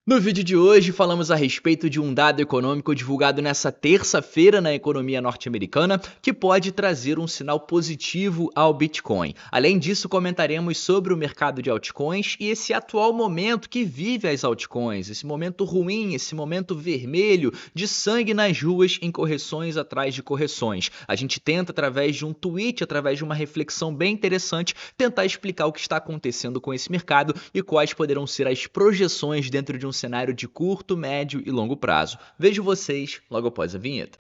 No vídeo de hoje falamos a respeito de um dado econômico divulgado nessa terça-feira na economia norte-americana que pode trazer um sinal positivo ao Bitcoin. Além disso, comentaremos sobre o mercado de altcoins e esse atual momento que vive as altcoins, esse momento ruim, esse momento vermelho de sangue nas ruas em correções atrás de correções. A gente tenta, através de um tweet, através de uma reflexão bem interessante, tentar explicar o que está acontecendo com esse mercado e quais poderão ser as projeções dentro de um cenário de curto, médio e longo prazo. Vejo vocês logo após a vinheta.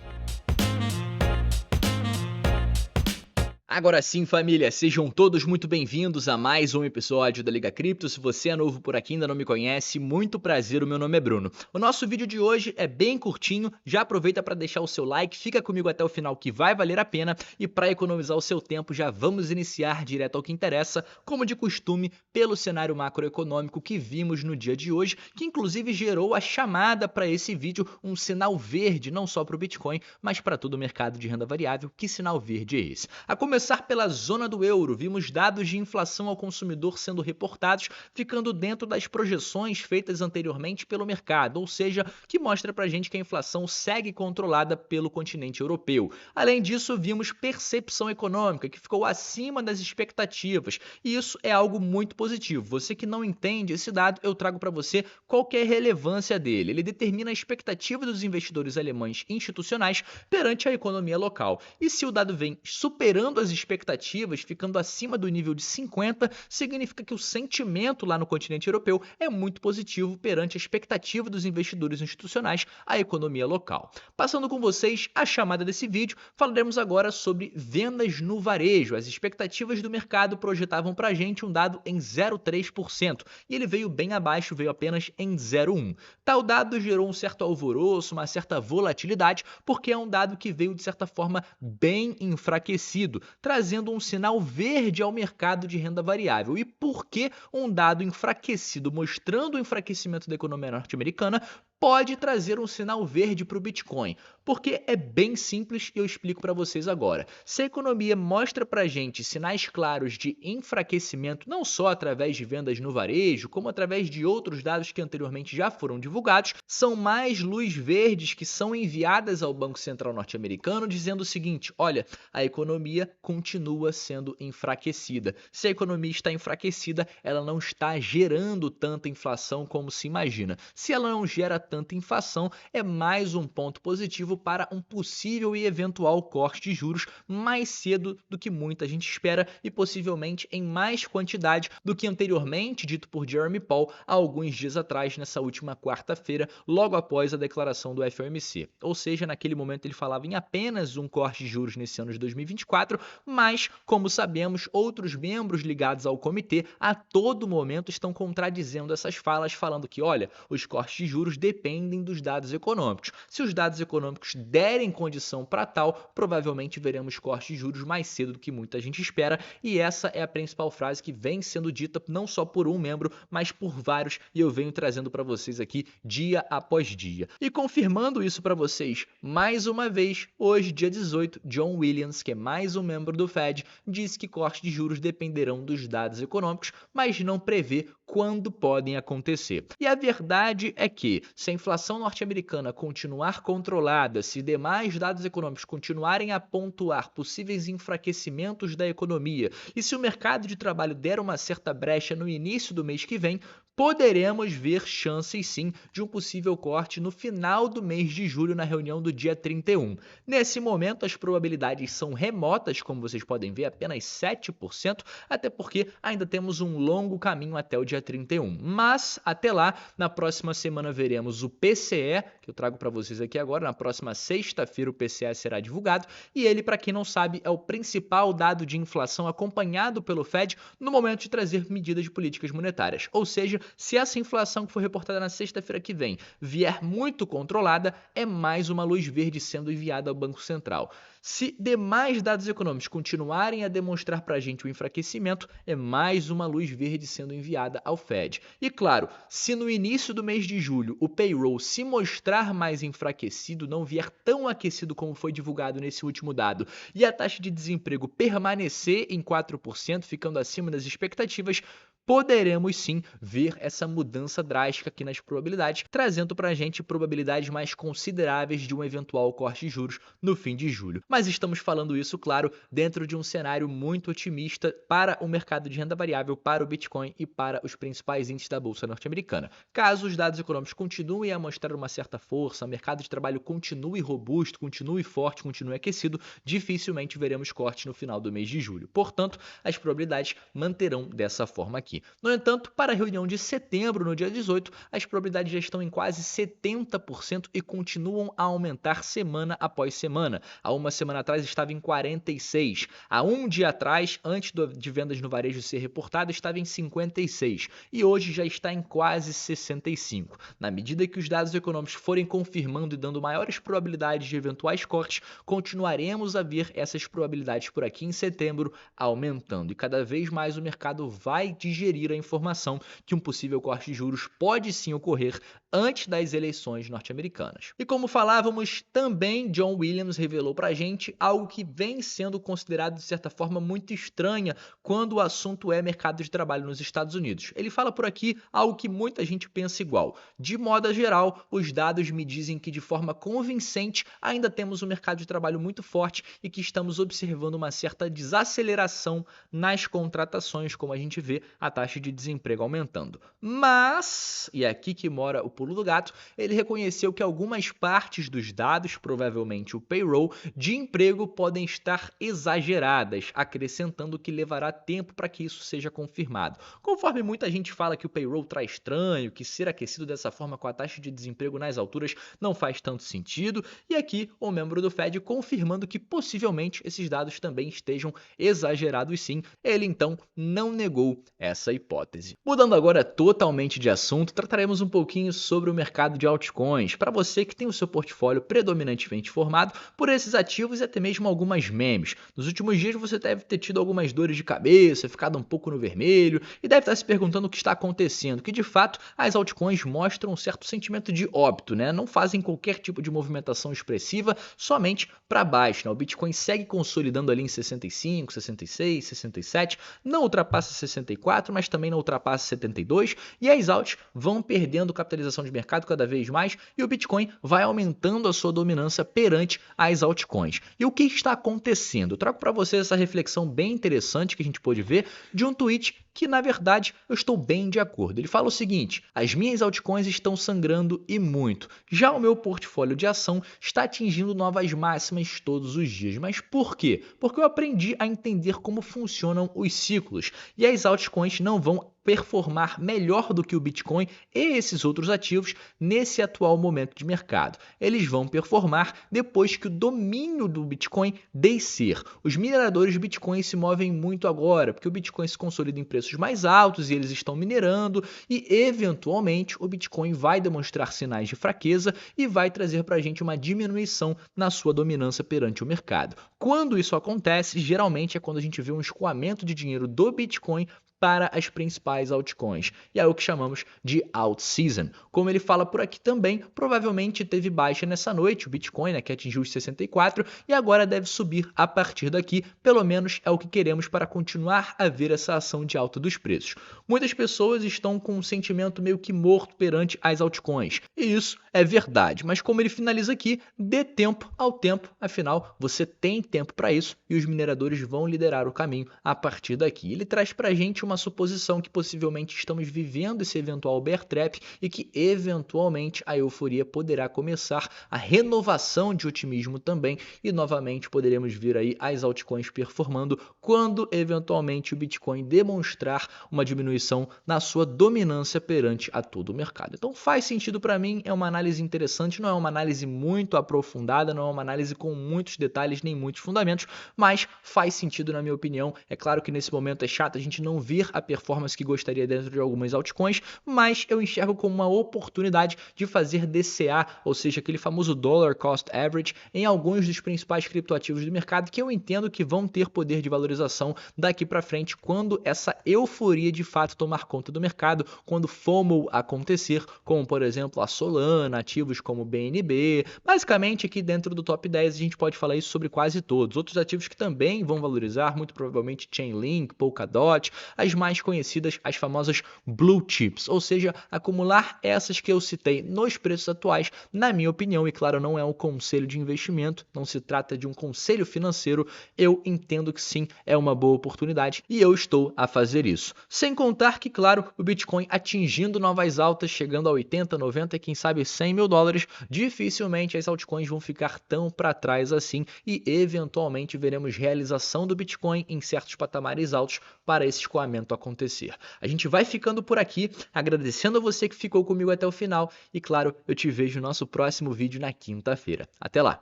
Agora sim, família, sejam todos muito bem-vindos a mais um episódio da Liga Cripto. Se você é novo por aqui e ainda não me conhece, muito prazer, o meu nome é Bruno. O nosso vídeo de hoje é bem curtinho, já aproveita para deixar o seu like, fica comigo até o final que vai valer a pena e para economizar o seu tempo já vamos iniciar direto ao que interessa, como de costume, pelo cenário macroeconômico que vimos no dia de hoje, que inclusive gerou a chamada para esse vídeo, um sinal verde, não só para o Bitcoin, mas para todo o mercado de renda variável. Que sinal verde é esse? A começar pela zona do euro, vimos dados de inflação ao consumidor sendo reportados, ficando dentro das projeções feitas anteriormente pelo mercado, ou seja, que mostra pra gente que a inflação segue controlada pelo continente europeu. Além disso, vimos percepção econômica, que ficou acima das expectativas, e isso é algo muito positivo. Você que não entende esse dado, eu trago para você qual que é a relevância dele. Ele determina a expectativa dos investidores alemães institucionais perante a economia local. E se o dado vem superando as expectativas, ficando acima do nível de 50, significa que o sentimento lá no continente europeu é muito positivo perante a expectativa dos investidores institucionais à economia local. Passando com vocês a chamada desse vídeo, falaremos agora sobre vendas no varejo. As expectativas do mercado projetavam para a gente um dado em 0,3% e ele veio bem abaixo, veio apenas em 0,1%. Tal dado gerou um certo alvoroço, uma certa volatilidade, porque é um dado que veio de certa forma bem enfraquecido, trazendo um sinal verde ao mercado de renda variável. E por que um dado enfraquecido, mostrando o enfraquecimento da economia norte-americana, pode trazer um sinal verde para o Bitcoin? Porque é bem simples e eu explico para vocês agora. Se a economia mostra para a gente sinais claros de enfraquecimento, não só através de vendas no varejo, como através de outros dados que anteriormente já foram divulgados, são mais luz verdes que são enviadas ao Banco Central norte-americano dizendo o seguinte: olha, a economia continua sendo enfraquecida. Se a economia está enfraquecida, ela não está gerando tanta inflação como se imagina. Se ela não gera tanta inflação, é mais um ponto positivo para um possível e eventual corte de juros mais cedo do que muita gente espera e possivelmente em mais quantidade do que anteriormente dito por Jeremy Powell há alguns dias atrás, nessa última quarta-feira, logo após a declaração do FOMC. Ou seja, naquele momento ele falava em apenas um corte de juros nesse ano de 2024, mas, como sabemos, outros membros ligados ao comitê a todo momento estão contradizendo essas falas, falando que, olha, os cortes de juros dependem dos dados econômicos. Se os dados econômicos derem condição para tal, provavelmente veremos cortes de juros mais cedo do que muita gente espera, e essa é a principal frase que vem sendo dita não só por um membro, mas por vários, e eu venho trazendo para vocês aqui dia após dia. E confirmando isso para vocês, mais uma vez, hoje, dia 18, John Williams, que é mais um membro do Fed, disse que cortes de juros dependerão dos dados econômicos, mas não prevê quando podem acontecer. E a verdade é que, se a inflação norte-americana continuar controlada, se demais dados econômicos continuarem a pontuar possíveis enfraquecimentos da economia e se o mercado de trabalho der uma certa brecha no início do mês que vem, poderemos ver chances sim de um possível corte no final do mês de julho na reunião do dia 31. Nesse momento as probabilidades são remotas, como vocês podem ver, apenas 7%, até porque ainda temos um longo caminho até o dia 31. Mas até lá, na próxima semana veremos o PCE, que eu trago para vocês aqui agora, na próxima sexta-feira o PCE será divulgado, e ele, para quem não sabe, é o principal dado de inflação acompanhado pelo Fed no momento de trazer medidas de políticas monetárias. Ou seja, se essa inflação que foi reportada na sexta-feira que vem vier muito controlada, é mais uma luz verde sendo enviada ao Banco Central. Se demais dados econômicos continuarem a demonstrar para a gente o enfraquecimento, é mais uma luz verde sendo enviada ao Fed. E claro, se no início do mês de julho o payroll se mostrar mais enfraquecido, não vier tão aquecido como foi divulgado nesse último dado, e a taxa de desemprego permanecer em 4%, ficando acima das expectativas, poderemos sim ver essa mudança drástica aqui nas probabilidades, trazendo para a gente probabilidades mais consideráveis de um eventual corte de juros no fim de julho. Mas estamos falando isso, claro, dentro de um cenário muito otimista para o mercado de renda variável, para o Bitcoin e para os principais índices da Bolsa norte-americana. Caso os dados econômicos continuem a mostrar uma certa força, o mercado de trabalho continue robusto, continue forte, continue aquecido, dificilmente veremos corte no final do mês de julho. Portanto, as probabilidades manterão dessa forma aqui. No entanto, para a reunião de setembro, no dia 18, as probabilidades já estão em quase 70% e continuam a aumentar semana após semana. Há uma semana atrás estava em 46%. Há um dia atrás, antes de vendas no varejo ser reportada, estava em 56%. E hoje já está em quase 65%. Na medida que os dados econômicos forem confirmando e dando maiores probabilidades de eventuais cortes, continuaremos a ver essas probabilidades por aqui em setembro aumentando. E cada vez mais o mercado vai digerir a informação que um possível corte de juros pode sim ocorrer antes das eleições norte-americanas. E como falávamos, também John Williams revelou pra gente algo que vem sendo considerado de certa forma muito estranha quando o assunto é mercado de trabalho nos Estados Unidos. Ele fala por aqui algo que muita gente pensa igual. De modo geral, os dados me dizem que de forma convincente ainda temos um mercado de trabalho muito forte e que estamos observando uma certa desaceleração nas contratações, como a gente vê a taxa de desemprego aumentando. Mas, e é aqui que mora o pulo do gato, ele reconheceu que algumas partes dos dados, provavelmente o payroll, de emprego podem estar exageradas, acrescentando que levará tempo para que isso seja confirmado. Conforme muita gente fala que o payroll está estranho, que ser aquecido dessa forma com a taxa de desemprego nas alturas não faz tanto sentido, e aqui o membro do Fed confirmando que possivelmente esses dados também estejam exagerados sim. Ele então não negou essa hipótese. Mudando agora totalmente de assunto, trataremos um pouquinho sobre o mercado de altcoins. Para você que tem o seu portfólio predominantemente formado por esses ativos e até mesmo algumas memes. Nos últimos dias você deve ter tido algumas dores de cabeça, ficado um pouco no vermelho e deve estar se perguntando o que está acontecendo, que de fato as altcoins mostram um certo sentimento de óbito, né? Não fazem qualquer tipo de movimentação expressiva, somente para baixo, né? O Bitcoin segue consolidando ali em 65, 66, 67, não ultrapassa 64, mas também não ultrapassa 72 e as alts vão perdendo capitalização de mercado cada vez mais e o Bitcoin vai aumentando a sua dominância perante as altcoins. E o que está acontecendo? Eu trago para vocês essa reflexão bem interessante que a gente pôde ver de um tweet que, na verdade, eu estou bem de acordo. Ele fala o seguinte: as minhas altcoins estão sangrando e muito. Já o meu portfólio de ação está atingindo novas máximas todos os dias. Mas por quê? Porque eu aprendi a entender como funcionam os ciclos. E as altcoins não vão performar melhor do que o Bitcoin e esses outros ativos nesse atual momento de mercado. Eles vão performar depois que o domínio do Bitcoin descer. Os mineradores de Bitcoin se movem muito agora, porque o Bitcoin se consolida em preços mais altos e eles estão minerando e, eventualmente, o Bitcoin vai demonstrar sinais de fraqueza e vai trazer para a gente uma diminuição na sua dominância perante o mercado. Quando isso acontece, geralmente é quando a gente vê um escoamento de dinheiro do Bitcoin para as principais altcoins. E é o que chamamos de alt season. Como ele fala por aqui também, provavelmente teve baixa nessa noite, o Bitcoin, né, que atingiu os 64 e agora deve subir a partir daqui, pelo menos é o que queremos para continuar a ver essa ação de alta dos preços. Muitas pessoas estão com um sentimento meio que morto perante as altcoins, e isso é verdade, mas como ele finaliza aqui, dê tempo ao tempo, afinal você tem tempo para isso e os mineradores vão liderar o caminho a partir daqui. Ele traz para a gente uma suposição que possivelmente estamos vivendo esse eventual bear trap e que eventualmente a euforia poderá começar, a renovação de otimismo também e novamente poderemos ver aí as altcoins performando quando eventualmente o Bitcoin demonstrar uma diminuição na sua dominância perante a todo o mercado. Então faz sentido para mim, é uma análise interessante, não é uma análise muito aprofundada, não é uma análise com muitos detalhes nem muitos fundamentos, mas faz sentido na minha opinião. É claro que nesse momento é chato a gente não ver a performance que gostaria dentro de algumas altcoins, mas eu enxergo como uma oportunidade de fazer DCA, ou seja, aquele famoso Dollar Cost Average, em alguns dos principais criptoativos do mercado que eu entendo que vão ter poder de valorização daqui para frente quando essa euforia de fato tomar conta do mercado, quando FOMO acontecer, como por exemplo a Solana, ativos como BNB. Basicamente aqui dentro do top 10 a gente pode falar isso sobre quase todos. Outros ativos que também vão valorizar, muito provavelmente Chainlink, Polkadot, a as mais conhecidas, as famosas blue chips, ou seja, acumular essas que eu citei nos preços atuais, na minha opinião, e claro, não é um conselho de investimento, não se trata de um conselho financeiro, eu entendo que sim, é uma boa oportunidade e eu estou a fazer isso. Sem contar que, claro, o Bitcoin atingindo novas altas, chegando a 80, 90 e quem sabe 100 mil dólares, dificilmente as altcoins vão ficar tão para trás assim e eventualmente veremos realização do Bitcoin em certos patamares altos para esse escoamento acontecer. A gente vai ficando por aqui, agradecendo a você que ficou comigo até o final e claro, eu te vejo no nosso próximo vídeo na quinta-feira. Até lá!